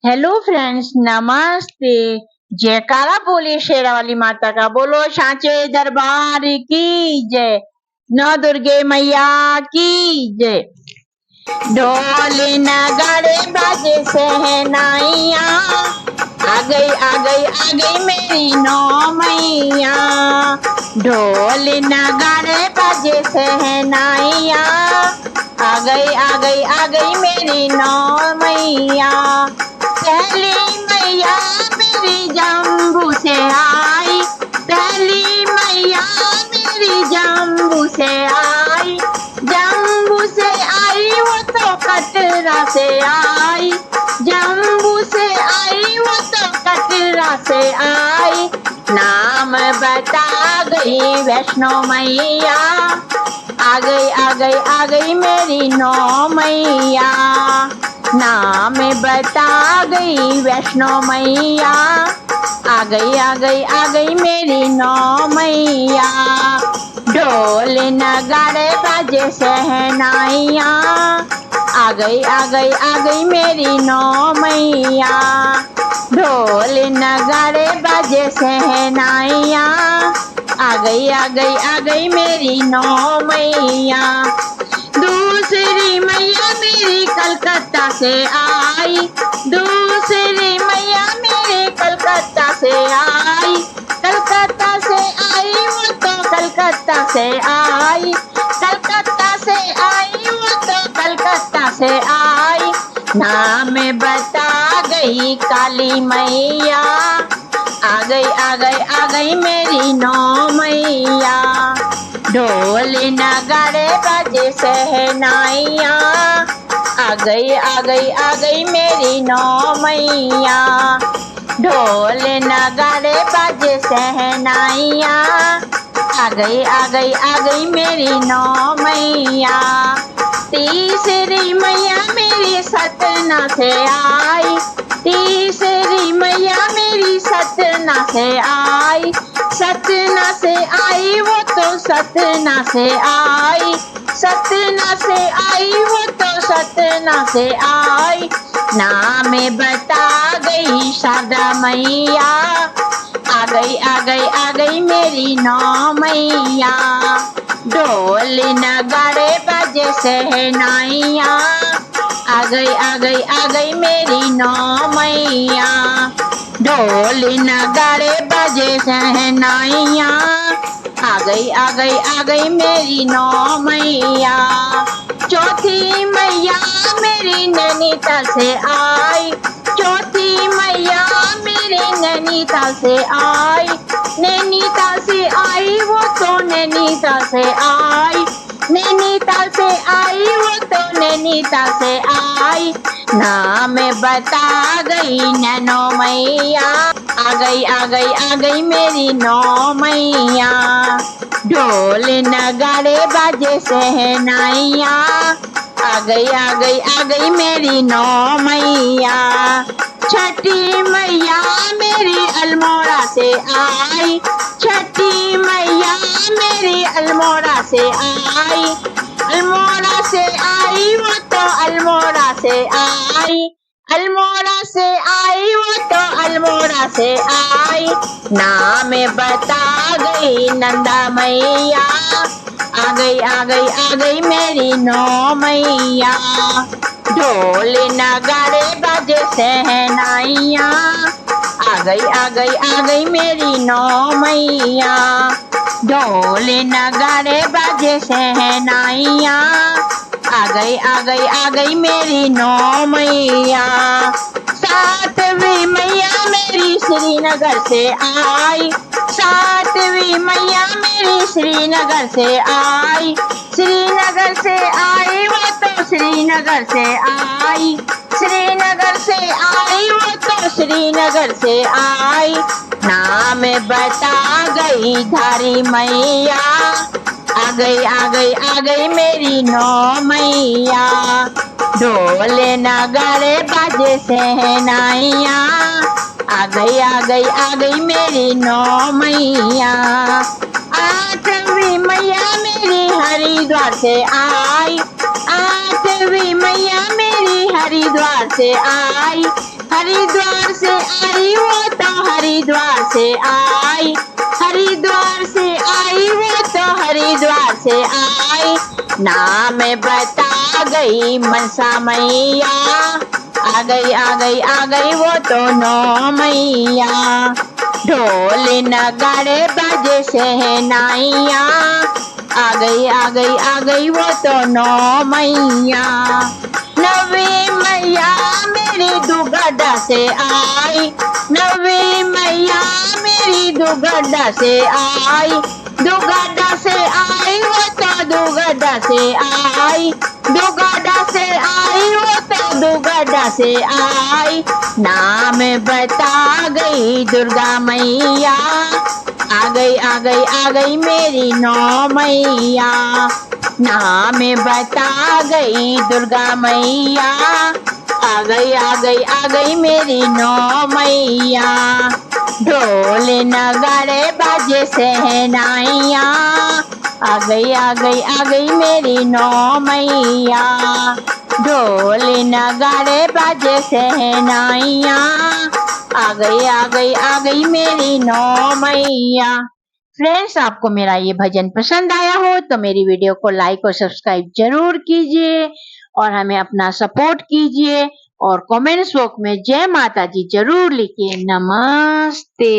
Hello friends, नमस्ते। जयकारा बोले शेरावाली माता का, बोलो सांचे दरबार की जय, नौ दुर्गे मैया की जय। ढोल नगाड़े बाजे सहनाइया, आ गई आ गई आ गई मेरी नौ मैया। ढोल नगाड़े बाजे सहनाइया, आ गई आ गई आ गई मेरी नौ मैया। पहली मैया मेरी जम्बू से आई, पहली मैया मेरी जम्बू से आई। जम्बू से आई वो तो कटरा से आई, जम्बू से आई वो तो कटरा से आई। नाम बता गई वैष्णो मैया, आ गई आ गई आ गई मेरी नौ मैया। नाम बता गई वैष्णो मैया, आ गई आ गई आ गई मेरी नौ मैया। ढोल नगाड़े बाजे सहनाइया, आ गई आ गई आ गई मेरी नौ मैया। ढोल नगाड़े बाजे सहनाइया, आ गई आ गई आ गई मेरी नौ मैया। दूसरी मैया मेरी कलकत्ता से आई, दूसरी मैया मेरी कलकत्ता से आई। कलकत्ता से आई वो तो कलकत्ता से आई, कलकत्ता से आई वो तो कलकत्ता से आई। नाम बता गई काली मैया, आ गई आ गई आ गई मेरी नौ मैया। ढोल नगाड़े बाजे सहनाइया, आ गई आ गई आ गई मेरी नौ मैया। ढोल नगाड़े बाजे सहनाइया, आ गई आ गई आ गई मेरी नौ मैया। तीसरी मैया मेरी सतना से आई, तीसरी मैया मेरी सतना से आई। सतना से आई वो तो सतना से आई, सतना से आई वो तो सतना से आई। नाम बता गई शारदा मैया, आ गई आ गई आ गई मेरी नौ मैया। ढोल नगाड़े बाजे सहनाइया, आ गई आ गई आ गई मेरी नौ मैया। ढोल नगाड़े बाजे सहनाइया, आ गई आ गई आ गई मेरी नौ मैया। चौथी मैया मेरी नैनीताल से आई, चौथी मैया मेरी नैनीताल से आई। नैनीताल से आई वो तो नैनीताल से आई, नैनीताल से आई वो तो नैनीताल से आई। नाम बता गई नैनो मैया, आ गई आ गई आ गई मेरी नौ मैया। ढोल नगाड़े बाजे सहनाइया, आ गई आ गई आ गई मेरी नौ मैया। छठी मैया मेरी अल्मोड़ा से आई, छठी मैया मेरी अल्मोड़ा से आई। अल्मोड़ा से आई वो तो अल्मोड़ा से आई, अल्मोड़ा से आई वो तो अल्मोड़ा से आई। नाम बता गई नंदा मैया, आ गई आ गई आ गई मेरी नौ मैया। ढोल नगाड़े बाजे सहनाइया, आ गई आ गई आ गई मेरी नौ मैया। ढोल नगाड़े बाजे सहनाइया, आ गई आ गई आ गई मेरी नौ मैया। सातवीं मैया मेरी श्रीनगर से आई, सातवीं मैया मेरी श्रीनगर से आई। श्रीनगर से आई वो तो श्रीनगर से आई, श्रीनगर से आई वो तो श्रीनगर से आई। नाम बता गई धारी मैया, आ गई आ गई आ गई मेरी नौ मैया। ढोल नगाड़े बाजे सहनाइया, आ गई आ गई आ गई मेरी नौ मैया। आठवीं मैया मेरी हरिद्वार से आई, आठवीं मैया मेरी हरिद्वार से आई। हरि आई, हरिद्वार से आई, वो तो हरिद्वार से आई, नाम बता गई मनसा मैया, आ गई आ गई आ गई वो तो 9 मैया। ढोल नगाड़े बाजे शहनाइया, आ गई आ गई आ गई वो तो 9 मैया। 9वीं मैया मेरी दुगड्डा से आई, 9वीं मैया मेरी दुगड्डा से आई, दुगड्डा से आई वो तो दुगड्डा से आई, दुगड्डा से आई वो तो दुगड्डा से आई, नाम बता गई दुर्गा मैया, आ गई आ गई आ गई मेरी 9 मैया, नाम बता गई दुर्गा मैया, आ गई आ गई आ गई मेरी 9 मैया। ढोल नगाड़े बाजे शहनाइया, आ गई आ गई आ गई मेरी 9 मैया। ढोल नगाड़े बाजे शहनाइया, आ गई आ गई आ गई मेरी 9 मैया। फ्रेंड्स, आपको मेरा ये भजन पसंद आया हो तो मेरी वीडियो को लाइक और सब्सक्राइब जरूर कीजिए और हमें अपना सपोर्ट कीजिए और कमेंट्स बॉक्स में जय माता जी जरूर लिखिए। नमस्ते।